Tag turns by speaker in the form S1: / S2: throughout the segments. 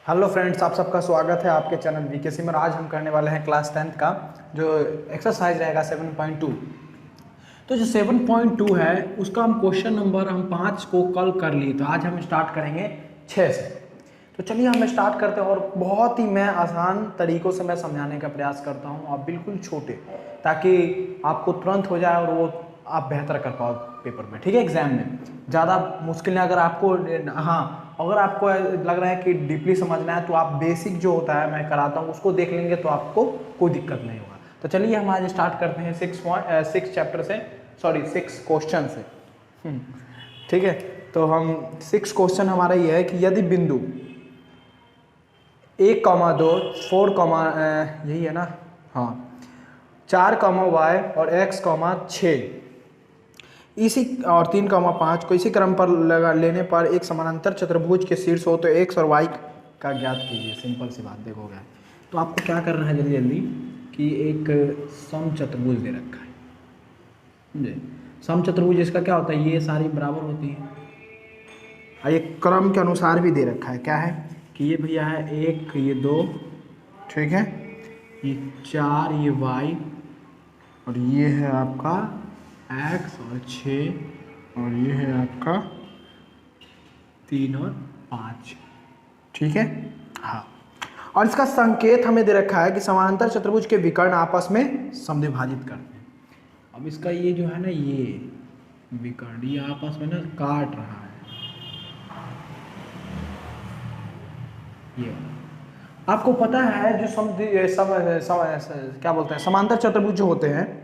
S1: Hello friends, आप सबका स्वागत है आपके चैनल वीकेसी में। आज हम करने वाले हैं क्लास 10th का जो एक्सरसाइज रहेगा 7.2। तो जो 7.2 है उसका हम क्वेश्चन नंबर 5 को कल कर लिए, तो आज हम स्टार्ट करेंगे 6 से। तो चलिए हम स्टार्ट करते हैं, और बहुत ही मैं आसान तरीक़ों से मैं समझाने का प्रयास करता हूँ, आप बिल्कुल छोटे, ताकि आपको तुरंत हो जाए और वो आप बेहतर कर पाओ पेपर में, ठीक है, एग्जाम में। ज़्यादा मुश्किल नहीं। अगर आपको अगर आपको लग रहा है कि डीपली समझना है तो आप बेसिक जो होता है मैं कराता हूँ उसको देख लेंगे, तो आपको कोई दिक्कत नहीं होगा। तो चलिए हम आज स्टार्ट करते हैं 6 चैप्टर से, सॉरी 6 क्वेश्चन से। ठीक है, तो हम 6 क्वेश्चन हमारा ये है कि यदि बिंदु 1,2 4, यही है ना, हाँ, 4, y और x, 6 इसी और 3,5 को इसी क्रम पर लगा लेने पर एक समानांतर चतुर्भुज के शीर्ष हो तो x और y का ज्ञात कीजिए। सिंपल सी बात देखोगे, तो आपको क्या करना है जल्दी जल्दी कि एक समचतुर्भुज दे रखा है, समझे। समचतुर्भुज इसका क्या होता है, ये सारी बराबर होती है और एक क्रम के अनुसार भी दे रखा है। क्या है कि ये भैया है 1, ये 2, ठीक है, ये 4, ये y और ये है आपका x और 6 और ये है आपका 3 और 5, ठीक है। हाँ, और इसका संकेत हमें दे रखा है कि समानांतर चतुर्भुज के विकर्ण आपस में समद्विभाजित करते हैं। अब इसका ये जो है ना, ये विकर्ण ये आपस में ना काट रहा है, ये आपको पता है जो क्या बोलते हैं, समांतर चतुर्भुज जो होते हैं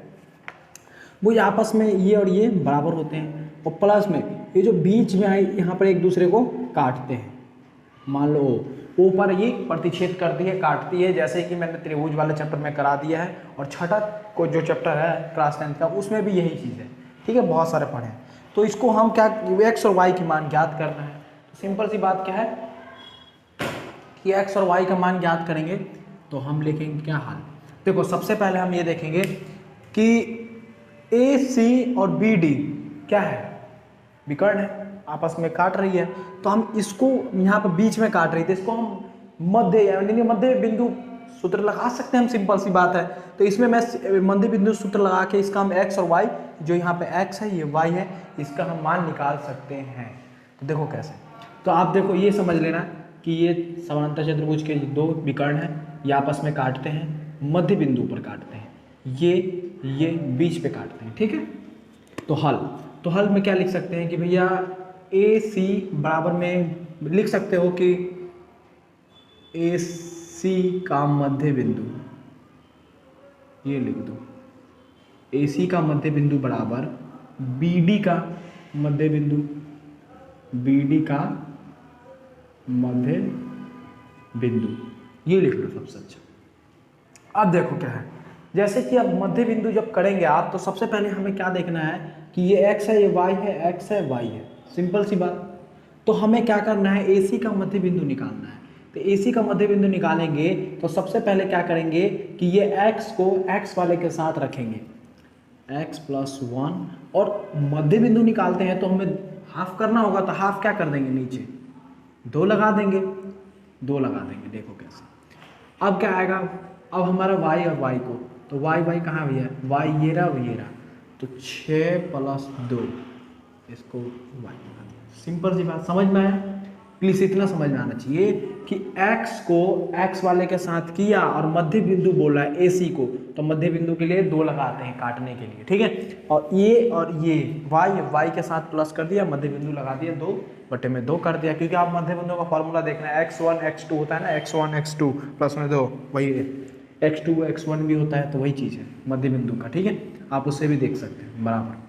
S1: वो ये आपस में ये और ये बराबर होते हैं, और प्लस में ये जो बीच में आए यहाँ पर एक दूसरे को काटते हैं। मान लो ऊपर ये प्रतिच्छेद करती है, काटती है, जैसे कि मैंने त्रिभुज वाले चैप्टर में करा दिया है, और छठा को जो चैप्टर है क्लास 10th का उसमें भी यही चीज़ है, ठीक है, बहुत सारे पढ़े हैं। तो इसको हम क्या, एक्स और वाई की मान ज्ञात करना है। तो सिंपल सी बात क्या है कि एक्स और वाई का मान ज्ञात करेंगे, तो हम लिखेंगे क्या हाल। देखो सबसे पहले हम ये देखेंगे कि ए सी और बी डी क्या है, विकर्ण है, आपस में काट रही है। तो हम इसको यहाँ पर बीच में काट रही थी, इसको हम मध्य यानी मध्य बिंदु सूत्र लगा सकते हैं हम, सिंपल सी बात है। तो इसमें मैं मध्य बिंदु सूत्र लगा के इसका हम एक्स और वाई, जो यहाँ पे एक्स है ये वाई है, इसका हम मान निकाल सकते हैं। तो देखो कैसे, तो आप देखो ये समझ लेना कि ये समानांतर चतुर्भुज के दो विकर्ण हैं, ये आपस में काटते हैं, मध्य बिंदु पर काटते हैं, ये बीच पे काटते हैं, ठीक है। तो हल में क्या लिख सकते हैं कि भैया ए सी बराबर में लिख सकते हो कि ए सी का मध्य बिंदु, ये लिख दो, ए सी का मध्य बिंदु बराबर बी डी का मध्य बिंदु, बी डी का मध्य बिंदु, ये लिख लो सबसे अच्छा। अब देखो क्या है, जैसे कि अब मध्य बिंदु जब करेंगे आप, तो सबसे पहले हमें क्या देखना है कि ये x है, ये y है, x है, y है, सिंपल सी बात। तो हमें क्या करना है, AC का मध्य बिंदु निकालना है। तो AC का मध्य बिंदु निकालेंगे तो सबसे पहले क्या करेंगे कि ये x को x वाले के साथ रखेंगे, x + 1, और मध्य बिंदु निकालते हैं तो हमें हाफ करना होगा, तो हाफ क्या कर देंगे, नीचे 2 लगा देंगे, 2 लगा देंगे। देखो कैसे, अब क्या आएगा, अब हमारा y और y को, तो y कहाँ भी है, y ये रहा, तो 6 + 2 इसको y, सिंपल सी बात, समझ में आया। प्लीज इतना समझ में आना चाहिए कि x को x वाले के साथ किया और मध्य बिंदु बोला है AC को, तो मध्य बिंदु के लिए 2 लगाते हैं काटने के लिए, ठीक है। और ये y के साथ प्लस कर दिया, मध्य बिंदु लगा दिया, 2/2 कर दिया, क्योंकि आप मध्य बिंदु का फॉर्मूला देखना है, x1 x2 होता है ना, x1 x2 + 2 वही है, x2 x1 भी होता है, तो वही चीज़ है मध्य बिंदु का, ठीक है, आप उससे भी देख सकते हैं बराबर।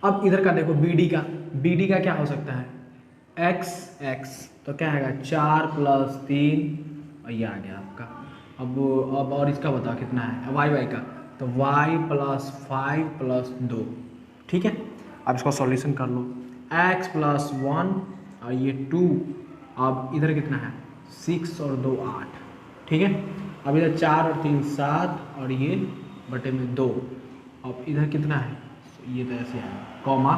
S1: अब इधर का देखो बी डी का क्या हो सकता है, x, तो क्या आएगा 4 + 3, और ये आ गया आपका। अब और इसका बताओ कितना है, y का, तो y + 5 + 2, ठीक है। अब इसका सॉल्यूशन कर लो, x + 1 और ये 2, अब इधर कितना है 6 और 2 8, ठीक है। अब इधर 4 और 3 7, और ये बटे में 2, अब इधर कितना है, ये तो ऐसे है, कॉमा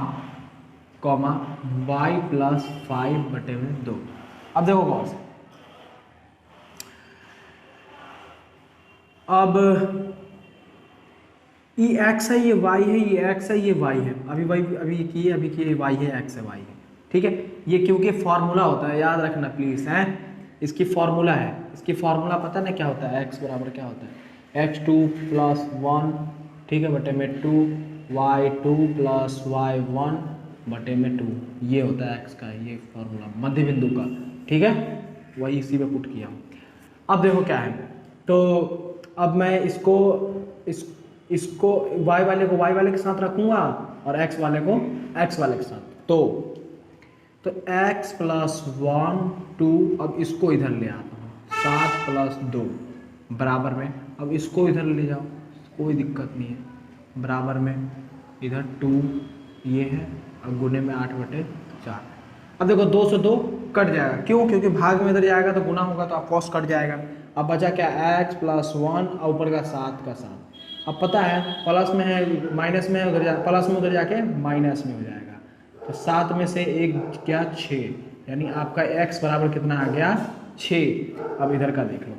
S1: y + 5/2। अब देखो गौर से, अब ये एक्स है, ये वाई है, ये एक्स है, ये वाई है, अभी वाई अभी की अभी की वाई है, एक्स है, वाई है, ठीक है। ये क्योंकि फार्मूला होता है, याद रखना प्लीज़ है, इसकी फार्मूला है, इसकी फार्मूला पता ना क्या होता है, एक्स बराबर क्या होता है, x2 + 1, ठीक है, बटे में 2, y2 + y1 बटे में 2, ये होता है x का ये फार्मूला मध्य बिंदु का, ठीक है, वही इसी में पुट किया। अब देखो क्या है, तो अब मैं इसको y वाले को y वाले के साथ रखूंगा और x वाले को x वाले के साथ, तो x + 1 2, अब इसको इधर ले आता हूँ, 7 + 2 बराबर में, अब इसको इधर ले जाओ, कोई दिक्कत नहीं है, बराबर में इधर 2 ये है और गुने में 8/4। अब देखो 2 से 2 कट जाएगा, क्यों, क्योंकि भाग में इधर जाएगा तो गुना होगा तो आप कॉस कट जाएगा। अब बचा क्या, x + 1 और ऊपर का 7 का 7। अब पता है प्लस में है माइनस में है, उधर जा प्लस में उधर जाके माइनस में हो जाएगा, तो 7 में से 1 क्या 6, यानी आपका x बराबर कितना आ गया 6। अब इधर का देख लो,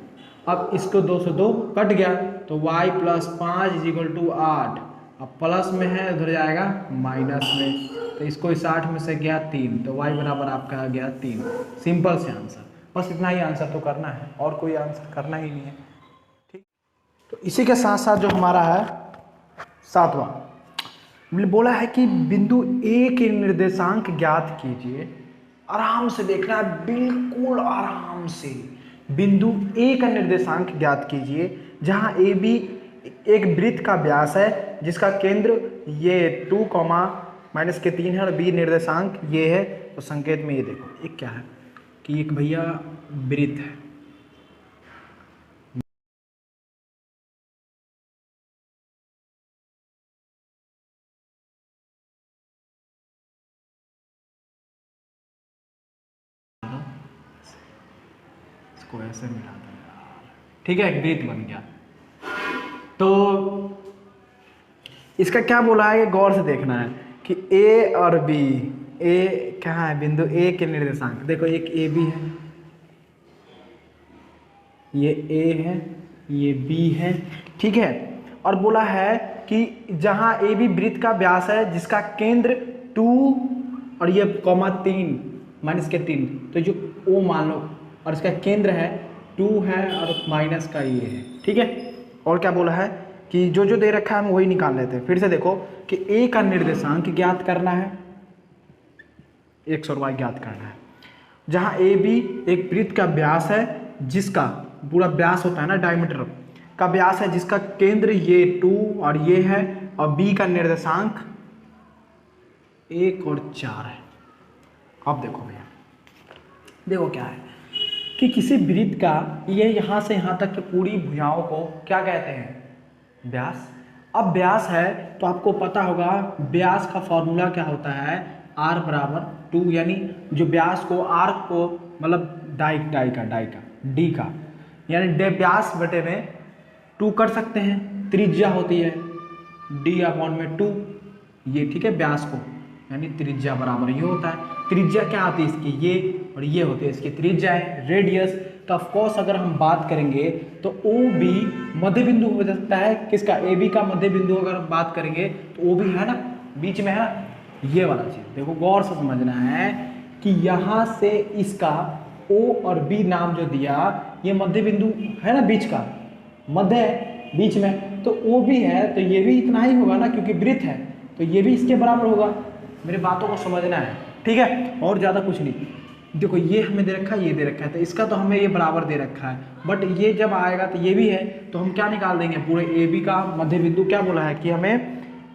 S1: अब इसको 2 से 2 कट गया तो y + 5 = 8, अब प्लस में है उधर जाएगा माइनस में, तो इसको इस 8 में से गया 3, तो y बराबर आपका आ गया 3। सिंपल से आंसर, बस इतना ही आंसर तो करना है, और कोई आंसर करना ही नहीं है, ठीक। तो इसी के साथ साथ जो हमारा है 7वां बोला है कि बिंदु A के निर्देशांक ज्ञात कीजिए। आराम से देखना है, बिल्कुल आराम से, बिंदु A का निर्देशांक ज्ञात कीजिए जहां AB एक वृत्त का व्यास है जिसका केंद्र ये 2, -3 है और B निर्देशांक ये है। तो संकेत में ये देखो एक क्या है कि एक भैया वृत्त है, इसको ऐसे मिला दो यार, ठीक है, एक वृत्त बन गया। तो इसका क्या बोला है, ये गौर से देखना है कि A और B, A कहाँ है, बिंदु A के निर्देशांक देखो, एक AB है, ये A है, ये B है, ठीक है। और बोला है कि जहां AB वृत्त का व्यास है जिसका केंद्र 2 और ये -3, तो जो O मान लो और इसका केंद्र है 2 है और माइनस का ये है, ठीक है। और क्या बोला है कि जो जो दे रखा है हम वही निकाल लेते हैं। फिर से देखो कि A का निर्देशांक ज्ञात करना है, x और y ज्ञात करना है, जहां AB एक वृत्त का व्यास है जिसका पूरा व्यास होता है ना, डायमीटर का व्यास है जिसका केंद्र ये 2 और ये है, और B का निर्देशांक 1 और 4 है। अब देखो भैया, देखो क्या है कि किसी वृत्त का ये यहाँ से यहाँ तक की पूरी भुजाओं को क्या कहते हैं, व्यास। अब व्यास है तो आपको पता होगा व्यास का फॉर्मूला क्या होता है, r = 2, यानी जो व्यास को r को मतलब डाई का d का, यानी व्यास बटे में 2 कर सकते हैं, त्रिज्या होती है d/2 ये, ठीक है, व्यास को यानी त्रिज्या बराबर ये होता है। त्रिज्या क्या आती है इसकी, ये और ये होती है इसकी त्रिज्या है, रेडियस। तो ऑफ कोर्स अगर हम बात करेंगे तो OB मध्य बिंदु हो सकता है, किसका, AB का मध्य बिंदु अगर हम बात करेंगे तो OB है ना, बीच में है ना, ये वाला चीज देखो गौर से समझना है कि यहाँ से इसका O और B नाम जो दिया, ये मध्य बिंदु है ना, बीच का मध्य है बीच में, तो OB है तो ये भी इतना ही होगा ना, क्योंकि वृत्त है तो ये भी इसके बराबर होगा। मेरी बातों को समझना है, ठीक है, और ज़्यादा कुछ नहीं। देखो ये हमें दे रखा है, ये दे रखा है, तो इसका तो हमें ये बराबर दे रखा है, बट ये जब आएगा तो ये भी है, तो हम क्या निकाल देंगे, पूरे AB का मध्य बिंदु। क्या बोला है कि हमें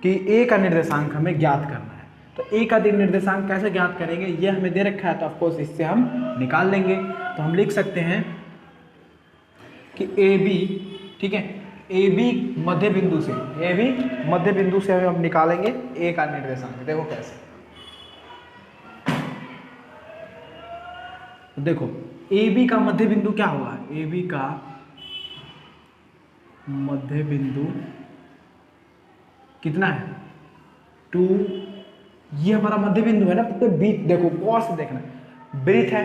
S1: कि A का निर्देशांक हमें ज्ञात करना है, तो A का निर्देशांक कैसे ज्ञात करेंगे, ये हमें दे रखा है, तो ऑफकोर्स इससे हम निकाल लेंगे। तो हम लिख सकते हैं कि AB, ठीक है, AB मध्य बिंदु से, AB मध्य बिंदु से हम निकालेंगे A का निर्देशांक। देखो कैसे, देखो AB का मध्य बिंदु क्या हुआ, AB का मध्य बिंदु कितना है 2, ये हमारा मध्य बिंदु है ना, तो बीच देखो गौर से देखना, वृत्त है,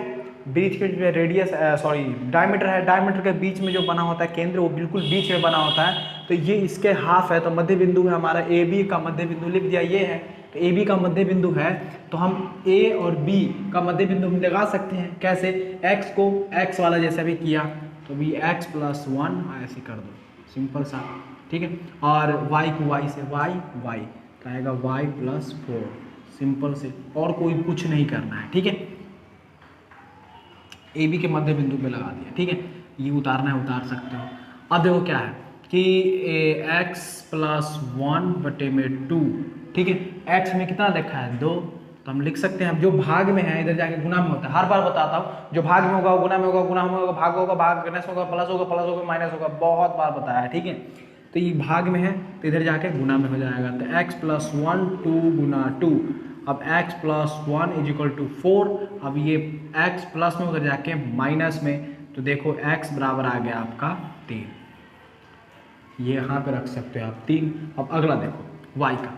S1: बीच के में रेडियस सॉरी डायमीटर है, डायमीटर के बीच में जो बना होता है केंद्र वो बिल्कुल बीच में बना होता है, तो ये इसके हाफ है, तो मध्य बिंदु है हमारा ए बी का मध्य बिंदु लिख दिया ये है, तो ए बी का मध्य बिंदु है, तो हम ए और बी का मध्य बिंदु हम लगा सकते हैं कैसे, एक्स को एक्स वाला जैसे भी किया तो भी एक्स प्लस 1 ऐसे कर दो, सिंपल सा, ठीक है, और वाई को वाई से वाई तो आएगा वाई प्लस 4, सिंपल से, और कोई कुछ नहीं करना है, ठीक है, ए बी के मध्य बिंदु पे लगा दिया, ठीक है, ये उतारना है उतार सकते हो। अब देखो क्या है कि एक्स प्लस 1 बटे में 2, ठीक है, एक्स में कितना देखा है 2, तो हम लिख सकते हैं, अब जो भाग में है इधर जाके गुना में होता है, हर बार बताता हूँ, जो भाग में होगा वो गुना में होगा, गुना में होगा भाग होगा, भाग माइनस होगा, प्लस होगा माइनस होगा, बहुत बार बताया है, ठीक है, तो ये भाग में है तो इधर जाके गुना में हो जाएगा, तो एक्स प्लस 1 2 गुना 2, अब x plus 1 is equal to 4, अब ये x प्लस में उधर जाके माइनस में, तो देखो x बराबर आ गया आपका 3, ये यहाँ पे रख सकते हो आप 3। अब अगला देखो y का,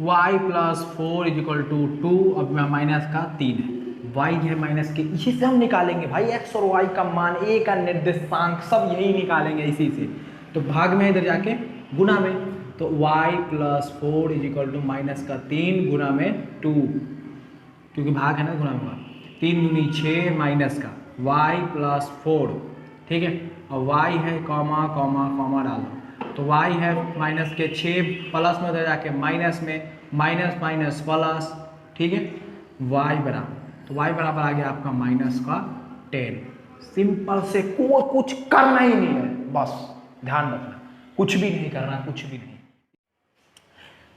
S1: y plus 4 is equal to 2, अब माइनस का 3 है, y है माइनस के, इसी से हम निकालेंगे भाई x और y का मान, a का निर्देशांक सब यही निकालेंगे इसी से, तो भाग में इधर जाके गुना में, तो y plus 4 is equal to minus का 3 गुना में 2, क्योंकि भाग है ना गुना में, 3 दूनी 6 माइनस का y प्लस 4, ठीक है, और y है कॉमा कॉमा कॉमा डाल दो, तो y है माइनस के 6 प्लस में उधर जाके माइनस में माइनस माइनस प्लस, ठीक है, y बराबर, तो y बराबर आ गया आपका माइनस का 10, सिंपल से, कोई कुछ करना ही नहीं है, बस ध्यान रखना, कुछ भी नहीं करना, कुछ भी नहीं।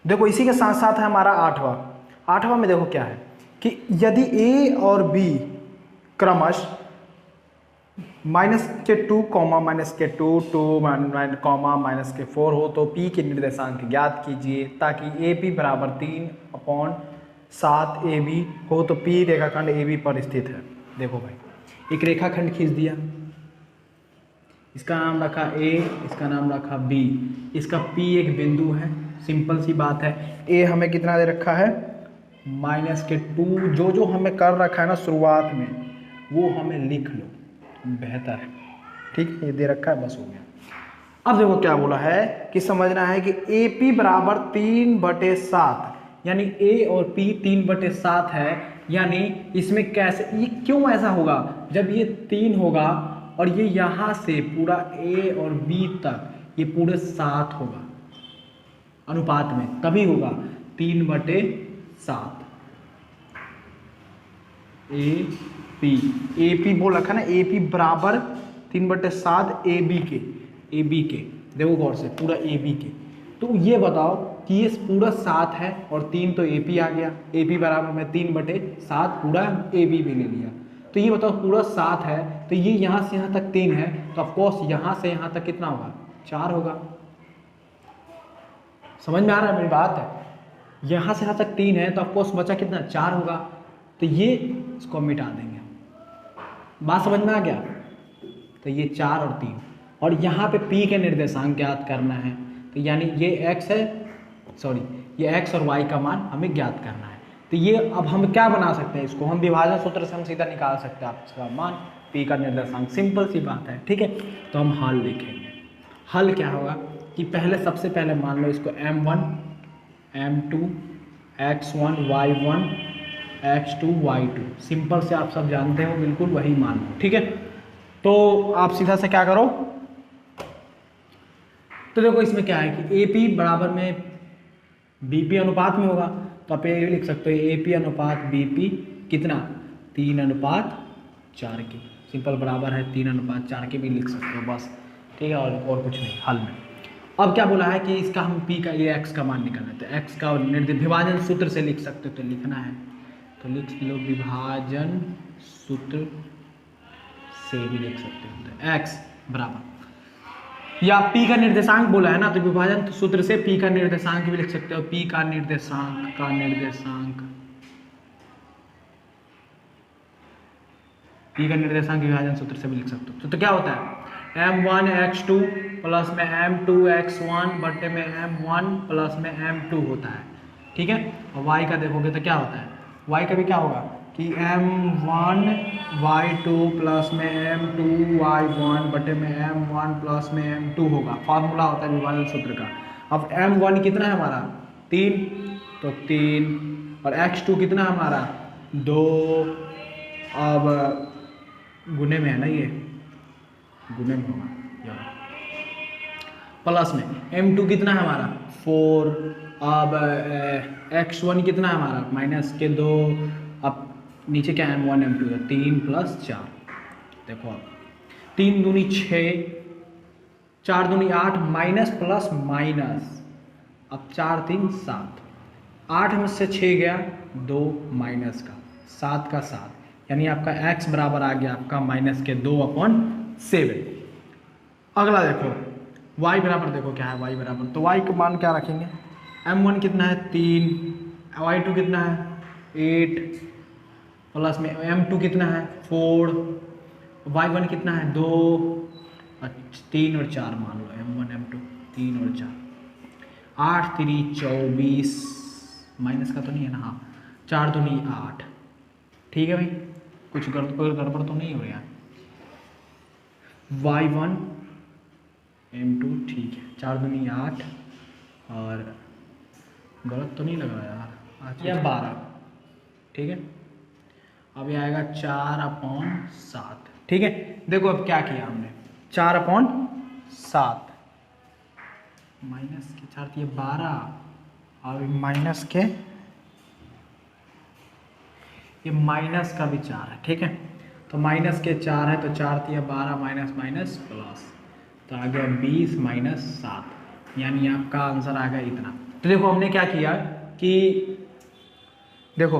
S1: देखो इसी के साथ साथ है हमारा आठवां में देखो क्या है कि यदि a और b क्रमश माइनस के 2 कॉमा माइनस के 2 2 कॉमा माइनस के 4 हो तो p के निर्देशांक ज्ञात कीजिए, ताकि AP बराबर 3/7 AB हो, तो p रेखाखंड AB पर स्थित है। देखो भाई एक रेखाखंड खींच दिया, इसका नाम रखा A, इसका नाम रखा B, इसका P एक बिंदु है, सिंपल सी बात है, A हमें कितना दे रखा है माइनस के 2, जो हमें कर रखा है ना शुरुआत में वो हमें लिख लो, बेहतर है, ठीक है, ये दे रखा है, बस हो गया। अब देखो क्या बोला है कि समझना है कि AP बराबर 3/7, यानी A और P 3/7 है, यानी इसमें कैसे, ये क्यों ऐसा होगा, जब ये 3 होगा और ये यहाँ से पूरा A और B तक ये पूरे 7 होगा अनुपात में, तभी होगा 3/7 AP बोल रखा ना, AP बराबर 3/7 AB के, देखो गौर से पूरा AB के, तो ये बताओ कि ये पूरा 7 है और 3 तो AP आ गया, AP बराबर में 3/7 पूरा AB भी ले लिया, तो ये बताओ पूरा 7 है, तो ये यहाँ से यहाँ तक 3 है, तो ऑफकोर्स यहाँ से यहाँ तक कितना होगा 4 होगा, समझ में आ रहा है मेरी बात है, यहाँ से यहाँ तक 3 है तो ऑफकोर्स बचा कितना 4 होगा, तो ये इसको मिटा देंगे, बात समझ में आ गया, तो ये 4 और 3, और यहाँ पे P के निर्देशांक ज्ञात करना है, तो यानी ये x है, सॉरी ये x और y का मान हमें ज्ञात करना है, तो ये अब हम क्या बना सकते हैं, इसको हम विभाजन सूत्र से हम सीधा निकाल सकते हैं आपका मान P का निर्देशांक, सिंपल सी बात है, ठीक है, तो हम हल लिखेंगे। हल क्या होगा कि पहले सबसे पहले मान लो इसको m1 m2 x1 y1 x2 y2, simple से आप सब जानते हो, बिल्कुल वही मान लो, ठीक है, तो आप सीधा से क्या करो, तो देखो इसमें क्या है कि AP बराबर में BP अनुपात में होगा, तो आप ये लिख सकते हो AP अनुपात BP कितना 3/4 की, सिंपल बराबर है 3/4 के भी लिख सकते हो बस, ठीक है, और कुछ नहीं हल में। अब क्या बोला है कि इसका हम P का ये x का मान निकालना है, तो x का विभाजन सूत्र से लिख सकते हो, तो लिखना है तो लिख लो विभाजन सूत्र से भी लिख सकते हो, तो x बराबर, या P का निर्देशांक बोला है ना, तो विभाजन सूत्र से P का निर्देशांक भी लिख सकते हो, P का निर्देशांक P का निर्देशांक विभाजन सूत्र से भी लिख सकते हो, तो क्या होता है m1 x2 प्लस में m2 x1 बटे में m1 प्लस में m2 होता है, ठीक है, और y का देखोगे तो क्या होता है, y का भी क्या होगा कि m1y2 प्लस में m2y1 बटे में m1 प्लस में m2 होगा। फार्मूला होता है विभाजन सूत्र का। अब m1 कितना है हमारा 3, तो 3 और x2 कितना है हमारा 2। अब गुने में है ना, ये गुने में होगा प्लस में m2 कितना है हमारा 4। अब x1 कितना है हमारा माइनस के 2। अब नीचे क्या है m1 m2 है 3 प्लस 4। देखो अब 3 दूनी 6, 4 दूनी 8 माइनस प्लस माइनस। अब 4 3 7, 8 में से 6 गया 2 माइनस का 7 का 7, यानी आपका x बराबर आ गया आपका माइनस के 2/7। अगला देखो y बराबर, देखो क्या है y बराबर, तो y का मान क्या रखेंगे m1 कितना है 3, y2 कितना है 8 प्लस में m2 कितना है 4, y1 कितना है 2, 3 और 4 मान लो m1 m2 3 और 4, 8 3 24 माइनस का तो नहीं है ना, हाँ 4 दूनी 8। ठीक है भाई, कुछ गड़बड़ तो नहीं हो रहा है। y1 m2 ठीक है, 4 दूनी 8 और गलत तो नहीं लग रहा यार, यह 12। ठीक है, अब ये आएगा 4/7। ठीक है, देखो अब क्या किया हमने 4/7 माइनस के 4 थी 12 और माइनस के ये माइनस का भी 4 है। ठीक है, तो माइनस के 4 है तो 4 थी 12 माइनस माइनस प्लस, तो आ गया 20 माइनस 7, यानी आपका आंसर आ गया इतना। तो देखो हमने क्या किया कि देखो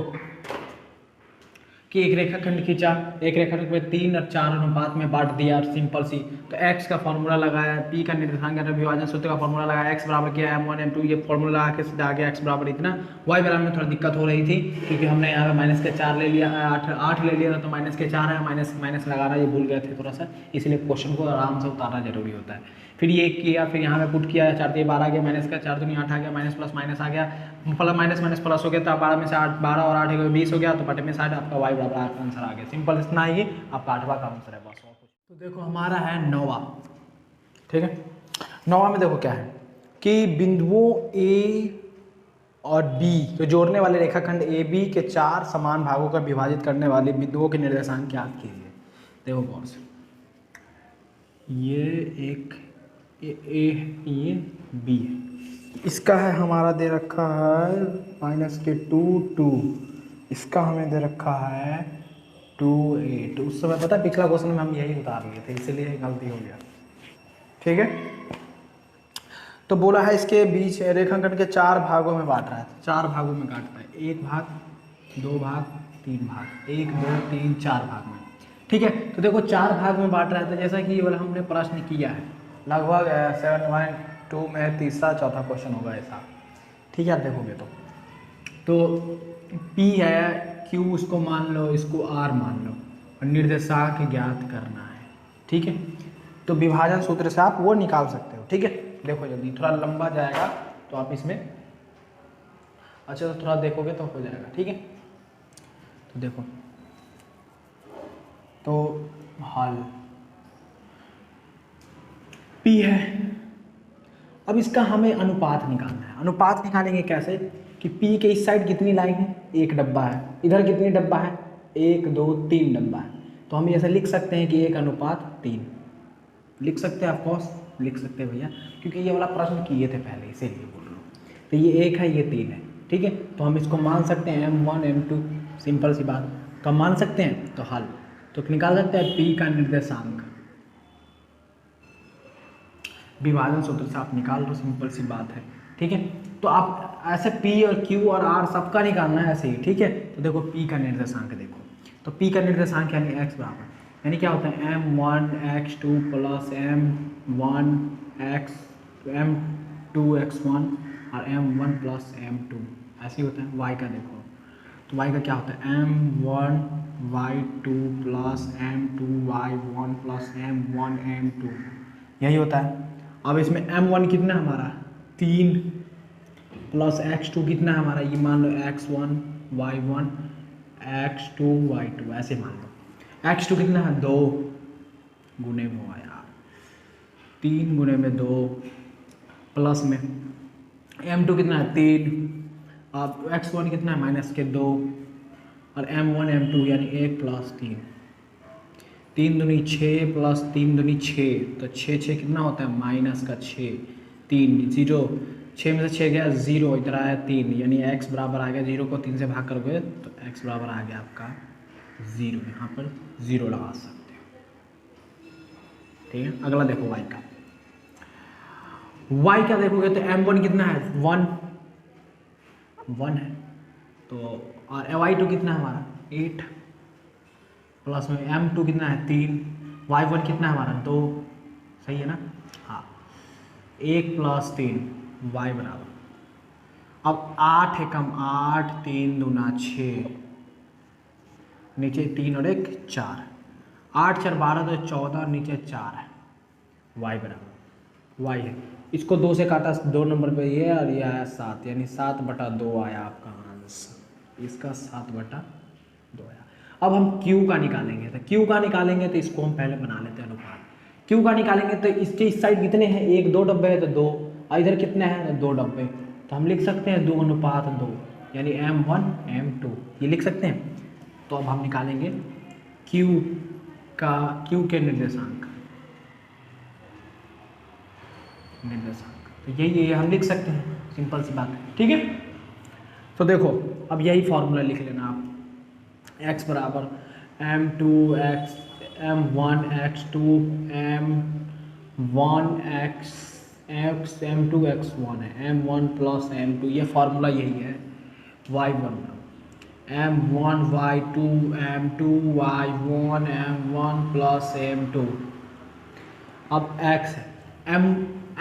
S1: कि एक रेखाखंड खींचा, एक रेखाखंड में 3 और 4 अनुपात में बांट दिया सिंपल सी। तो x का फॉर्मूला लगाया, p का निर्देशांक विभाजन सूत्र का फॉर्मूला लगाया, x बराबर किया m1 m2 ये फॉर्मूला लगा के सीधा आ गया x बराबर इतना। y बराबर में थोड़ा दिक्कत हो रही थी क्योंकि हमने यहाँ पे माइनस के 4 ले लिया, 8 ले लिया था, तो माइनस के 4 है, माइनस माइनस लगाना ये भूल गए थे थोड़ा सा, इसलिए क्वेश्चन को आराम से उतारना जरूरी होता है। फिर ये किया, फिर यहाँ पे पुट किया, 4 3 12 आ गया, माइनस का 4 दूनी 8 आ गया, माइनस प्लस माइनस आ गया, प्लस माइनस माइनस प्लस हो गया, तो 12 में से 8 12 और 8 20 हो गया, तो बटे में 60 आपका y बराबर आंसर आ गया। सिंपल इतना ही आपका 8वां का आंसर है बस। तो देखो हमारा है 9वां। ठीक है, 9वां में देखो क्या है कि बिंदुओं A और B तो जोड़ने वाले रेखाखंड AB के 4 समान भागों का विभाजित करने वाले बिंदुओं के निर्देशांक ज्ञात कीजिए। देखो गौर से, ये एक A ये B है, इसका है हमारा दे रखा है माइनस के 2 2, इसका हमें दे रखा है 2 8। उस समय पता है पिछला क्वेश्चन में हम यही उतार लिए थे, इसलिए गलती हो गया। ठीक है, तो बोला है इसके बीच रेखांकन के 4 भागों में बांट रहा है, 4 भागों में काटता है, 1 भाग 2 भाग 3 भाग, 1 2 3 4 भाग में। ठीक है, तो देखो 4 भाग में बांट रहा था, जैसा कि ये वाला हमने प्रश्न किया है लगभग 7.2 में तीसरा चौथा क्वेश्चन होगा ऐसा। ठीक है, आप देखोगे तो P है, Q उसको मान लो, इसको R मान लो और निर्देशांक ज्ञात करना है। ठीक है, तो विभाजन सूत्र से आप वो निकाल सकते हो। ठीक है, देखो जल्दी, थोड़ा लंबा जाएगा तो आप इसमें अच्छा तो थोड़ा देखोगे तो हो जाएगा। ठीक है, तो देखो तो हल P है, अब इसका हमें अनुपात निकालना है। अनुपात निकालेंगे कैसे कि P के इस साइड कितनी लाइन है, 1 डब्बा है, इधर कितनी डब्बा है 1 2 3 डब्बा है, तो हम ऐसे लिख सकते हैं कि 1:3 लिख सकते हैं, ऑफकोर्स लिख सकते हैं भैया, क्योंकि ये वाला प्रश्न किए थे पहले इसीलिए बोल रहा हूँ। तो ये 1 है, ये 3 है। ठीक है, तो हम इसको मान सकते हैं m1 m2, सिंपल सी बात, तो मान सकते हैं तो हल तो निकाल सकते हैं P का निर्देशांक विभाजन सूत्र से आप निकाल लो, सिंपल सी बात है। ठीक है, तो आप ऐसे P और Q और R सबका निकालना है ऐसे ही। ठीक है, तो देखो P का निर्देशांक देखो, तो P का निर्देशांक यानी x बराबर यानी क्या होता है m1 x2 plus m1 x m2 x1 और m1 प्लस m2 ऐसे ही होता है। y का देखो, तो y का क्या होता है m1 y2 plus m2 y1 plus m1 m2 यही होता है। अब इसमें m1 कितना हमारा 3 प्लस x2 कितना है हमारा, ये मान लो x1 y1 x2 y2 ऐसे मान लो। x2 कितना है 2 गुने में हुआ यार 3 गुने में 2 प्लस में m2 कितना है 3, अब x1 कितना है माइनस के 2 और m1 m2 यानी 1 प्लस 3, 3 दूनी 6 प्लस 3 दूनी 6 तो 6 6 कितना होता है माइनस का 6 3 0, 6 में से 6 गया 0, इधर आया 3 यानी x बराबर आ गया 0 को 3 से भाग करोगे तो x बराबर आ गया आपका 0, यहाँ पर 0 लगा सकते हो। ठीक है, अगला देखो y का, y क्या देखोगे तो m1 कितना है 1 है तो और y2 कितना है हमारा 8 प्लस में m2 कितना है 3, y1 कितना है हमारा 2, सही है ना। हाँ 1 प्लस 3 y बराबर, अब 8 है कम 8, 3 दूना 6, नीचे 3 और 1 4, 8 4 12 तो 14 और नीचे 4 है, y बराबर y है, इसको 2 से काटा 2 नंबर पे ये और ये आया 7 यानी 7/2 आया आपका आंसर, इसका 7/2 आया। अब हम q का निकालेंगे तो q का निकालेंगे तो इसको हम पहले बना लेते हैं अनुपात। q का निकालेंगे तो इसके इस साइड कितने हैं 1 2 डब्बे है तो 2, और इधर कितने हैं 2 डब्बे, तो हम लिख सकते हैं 2:2 यानी m1 m2 ये लिख सकते हैं। तो अब हम निकालेंगे q के निर्देशांक तो यही हम लिख सकते हैं, सिंपल सी बात है। ठीक है, तो देखो अब यही फॉर्मूला लिख लेना आप, x बराबर m2 x m1 x2 m1 x m2 x1 है, m1 प्लस m2 ये फार्मूला यही है, y1 m1 y2 m2 y1 m1 plus m2, अब x है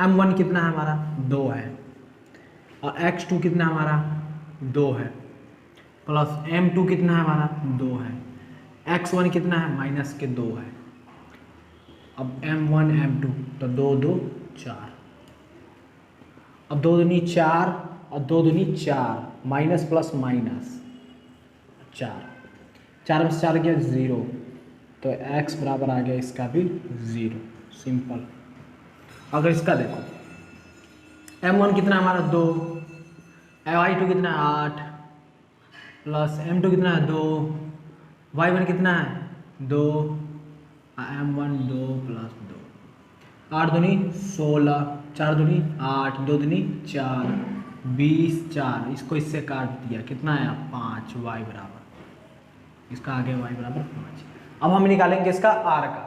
S1: m1 कितना है हमारा 2 है और x2 कितना हमारा 2 है प्लस m2 कितना है हमारा 2 है, x1 कितना है माइनस के 2 है, अब m1 m2 तो 2 2 4, अब 2 दूनी 4 और 2 दूनी 4 माइनस प्लस माइनस 4 में से 4 गया 0 तो x बराबर आ गया इसका भी 0, सिंपल। अगर इसका देखो m1 कितना हमारा 2, y2 कितना है 8 प्लस m2 कितना है 2, y1 कितना है 2, m1 2 प्लस 2, 8 दूनी 16 4 दूनी 8 2 दूनी 4 20 4, इसको इससे काट दिया कितना है 5, y बराबर, इसका आगे y बराबर 5। अब हम निकालेंगे इसका r का,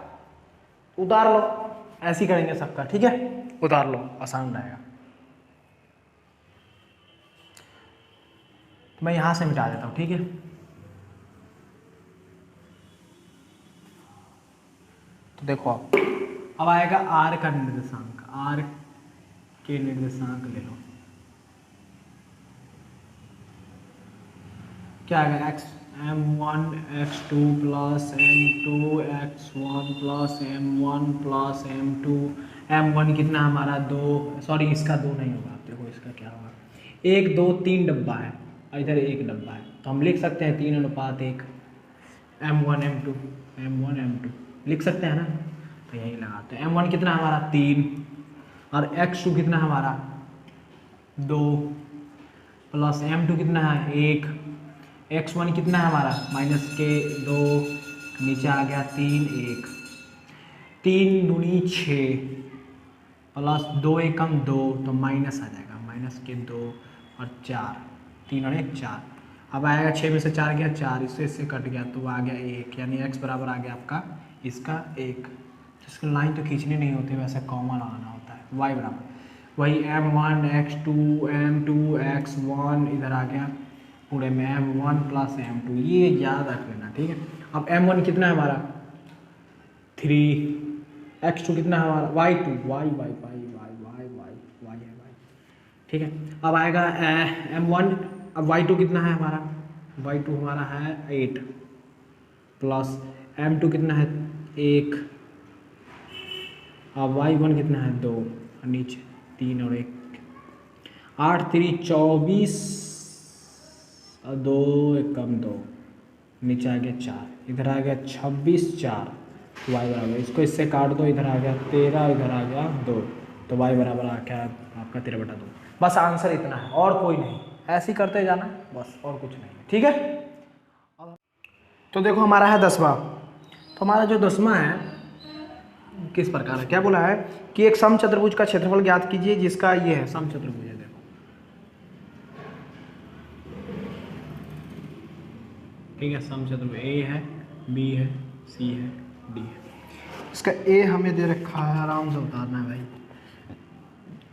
S1: उतार लो, ऐसे ही करेंगे सबका। ठीक है, उतार लो आसान रहेगा। तो मैं यहां से मिटा देता हूं। ठीक है, तो देखो अब आएगा r का निर्देशांक, r के निर्देशांक ले लो, क्या आएगा m1 x2 plus m2 x1 plus m1 plus m2, m1 कितना हमारा 2, सॉरी इसका 2 नहीं होगा, देखो इसका क्या होगा 1 2 3 डब्बा है और इधर 1 डब्बा है, तो हम लिख सकते हैं 3:1 m1 m2 लिख सकते हैं ना। तो यही लगाते हैं, m1 कितना हमारा 3 और x2 कितना हमारा 2 प्लस m2 कितना है 1, x1 कितना है हमारा माइनस के 2, नीचे आ गया 3 1, 3 दूनी 6 प्लस 2 एकम 2 तो माइनस आ जाएगा, माइनस के 2 और 4, 3 और 1 4, अब आएगा 6 में से 4 गया 4, इससे कट गया तो आ गया 1, यानी x बराबर आ गया आपका इसका 1। इसकी लाइन तो खींचनी नहीं होती, वैसे कॉमन लगाना होता है। y बराबर वही m1 x2 m2 x1 इधर आ गया पूरे में m1 प्लस m2, ये याद रख लेना। ठीक है, अब m1 कितना है हमारा 3, x2 कितना है हमारा y2 y है y। ठीक है, अब आएगा m1, अब y2 कितना है हमारा, y2 हमारा है 8 प्लस m2 कितना है 1, अब y1 कितना है 2 और नीचे 3 और 1, 8 3 24 और 2 1 कम 2 नीचे आ गया 4, इधर आ गया 26 4, तो y बराबर, इसको इससे काट दो, इधर आ गया 13, इधर आ गया 2, तो y बराबर आ गया आपका 13/2। बस आंसर इतना है और कोई नहीं, ऐसे ही करते जाना बस, और कुछ नहीं, ठीक है। तो देखो हमारा है 10वां। तो हमारा जो 10वां है किस प्रकार है, क्या बोला है कि एक समचतुर्भुज का क्षेत्रफल ज्ञात कीजिए जिसका ये है, समचतुर्भुज है, देखो ठीक है, समचतुर्भुज ए है, बी है, सी है, डी है। इसका ए हमें दे रखा है, आराम से उतारना है भाई,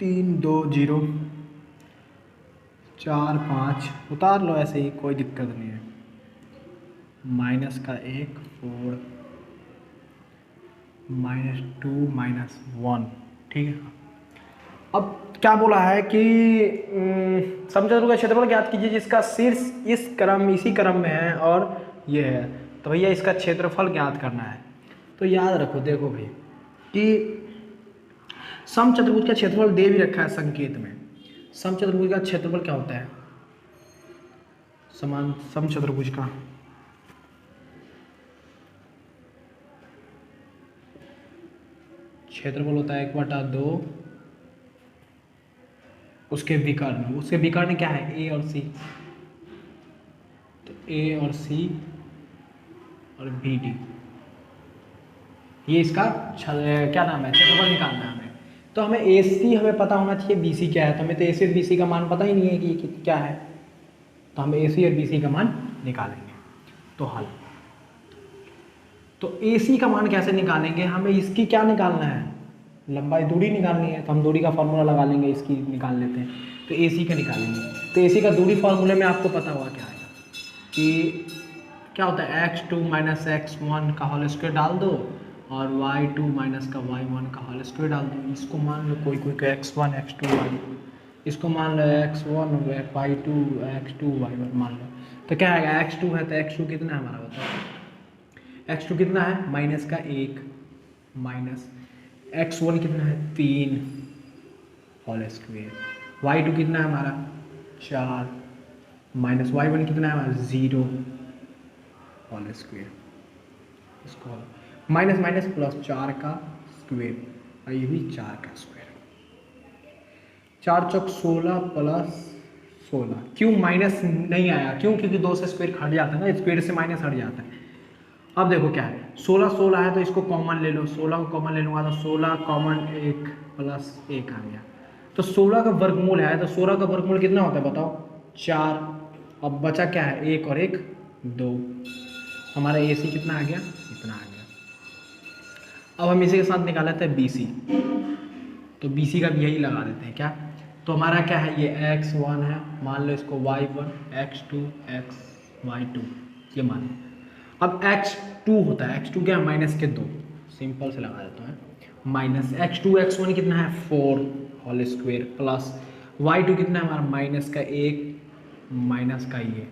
S1: 3 2 0 4 5, उतार लो ऐसे ही, कोई दिक्कत नहीं है। माइनस का 1 4 -2 -1, ठीक है। अब क्या बोला है कि समचतुर्भुज का क्षेत्रफल ज्ञात कीजिए जिसका शीर्ष इसी क्रम में है और ये है, तो भैया इसका क्षेत्रफल ज्ञात करना है। तो याद रखो, देखो भाई कि समचतुर्भुज का क्षेत्रफल दे भी रखा है संकेत में। समचतुर्भुज का क्षेत्रफल क्या होता है, समान समचतुर्भुज का क्षेत्रफल होता है 1/2 उसके विकर्ण। उसके विकर्ण क्या है, ए और सी, तो ए और सी और बी डी, ये इसका क्या नाम है, क्षेत्रफल निकालना है हमें। तो हमें ए सी हमें पता होना चाहिए, बी सी क्या है, तो हमें तो ए सी और बी सी का मान पता ही नहीं है कि क्या है, तो हम ए सी और बी सी का मान निकालेंगे। तो हल, तो ए सी का मान कैसे निकालेंगे, हमें इसकी क्या निकालना है, लंबाई, दूरी निकालनी है, तो हम दूरी का फॉर्मूला लगा लेंगे, इसकी निकाल लेते हैं। तो ए सी का निकालेंगे, तो ए सी का दूरी फॉर्मूले में आपको पता होगा क्या आएगा कि क्या होता है, x2 - x1 का होल स्क्वायर डाल दो और y2 - का y1 का होल स्क्वायर डाल दो। इसको मान लो कोई x1 x2 y, इसको मान लो x1 y2 x2 y1 मान लो, तो क्या आएगा, x2 है तो x2 कितना है हमारा बताओ, x2 कितना है, -1 माइनस x1 कितना है 3 होल स्क्वायर, y2 कितना है हमारा 4 माइनस y1 कितना है हमारा 0 होल स्क्वायर, इसको माइनस माइनस प्लस 4 का स्क्वायर और ये भी 4 का स्क्वायर, 4 चौक 16 प्लस 16। क्यों माइनस नहीं आया, क्यों, क्योंकि 2 से स्क्वायर हट जाता है ना, स्क्वायर से माइनस हट जाता है। अब देखो क्या है, 16 है तो इसको कॉमन ले लो, 16 को कॉमन ले लूँगा तो 16 कॉमन 1 प्लस 1 आ गया, तो 16 का वर्गमूल है, तो 16 का वर्गमूल कितना होता है बताओ 4। अब बचा क्या है, 1 और 1 2, हमारा ए सी कितना आ गया, इतना आ गया। अब हम इसी के साथ निकाल लेते हैं बी सी, तो बी सी का भी यही लगा देते हैं क्या, तो हमारा क्या है, ये x1 है, मान लो इसको y1 x2 y2 ये मान लो। अब x2 होता है, x2 क्या है, -2, सिंपल से लगा देता है, माइनस x2 x1 कितना है 4 होल स्क्वायर प्लस y2 कितना है हमारा -1 माइनस का ये,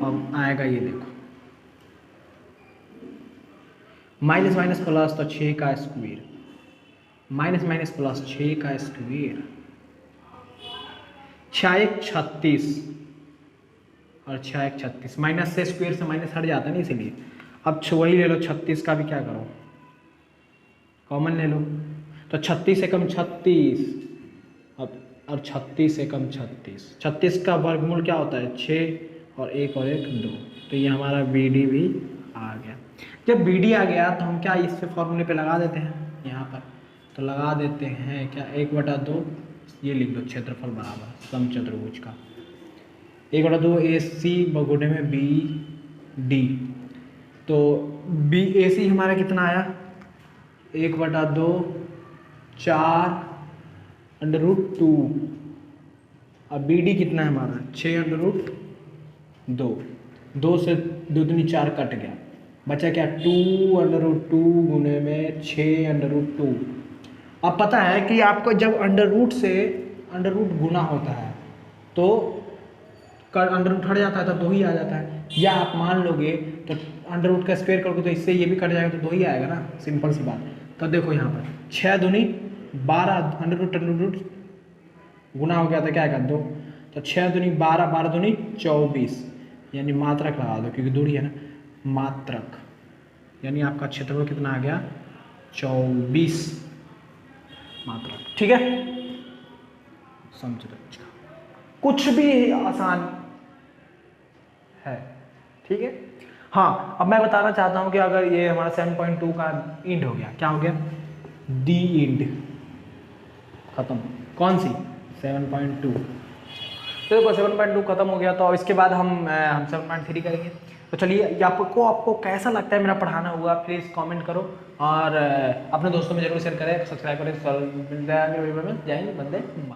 S1: अब आएगा ये देखो माइनस माइनस प्लस तो 6 का स्क्वायर, माइनस माइनस प्लस 6 का स्क्वायर, 6 36 और 6 36, माइनस से स्क्वायर से माइनस हट जाता है ना इसीलिए। अब वही ले लो 36 का भी क्या करो कॉमन ले लो, तो 36 से कम 36, अब और 36 से कम 36, 36 का वर्गमूल क्या होता है 6 और 1 और 1 2, तो ये हमारा बी डी भी आ गया। जब बी डी आ गया तो हम क्या इस पे फॉर्मूले पे लगा देते हैं यहाँ पर, तो लगा देते हैं क्या 1/2, ये लिख दो क्षेत्रफल बराबर समचतुर्भुज का 1/2 ए सी बगुने में बी डी, तो बी ए सी हमारा कितना आया 1/2 4√2, अब बी डी कितना है हमारा 6√2, 2 से 2 दूनी 4 कट गया, बचा क्या 2√2 गुने में 6√2। अब पता है कि आपको जब अंडर रूट गुना होता है तो अंडर रूट हट जाता है तो 2 ही आ जाता है, या आप मान लोगे तो अंडर रूट का स्क्वायर करोगे तो इससे ये भी कट जाएगा तो 2 ही आएगा ना, सिंपल सी बात। तो देखो यहाँ पर 6 दूनी 12, अंडर रूट गुना हो गया था क्या आएगा 2, तो 6 दूनी 12, 12 दूनी 24, यानी मात्रक लगा दो क्योंकि दूरी है ना, मात्रक यानी आपका क्षेत्रफल कितना आ गया 24 मात्रक। ठीक है, समचतुर्भुज का कुछ भी आसान है। ठीक है, हाँ अब मैं बताना चाहता हूं कि अगर ये हमारा 7.2 का इंड हो गया, क्या हो गया, दी इंड खत्म, कौन सी 7.2, तो देखो 7.2 खत्म हो गया। तो अब इसके बाद हम 7.3 करेंगे। तो चलिए, आपको कैसा लगता है मेरा पढ़ाना हुआ, प्लीज़ कमेंट करो और अपने दोस्तों में जरूर शेयर करें, सब्सक्राइब करें। मिलते हैं अगले वीडियो में, जय हिंद, वंदे मातरम।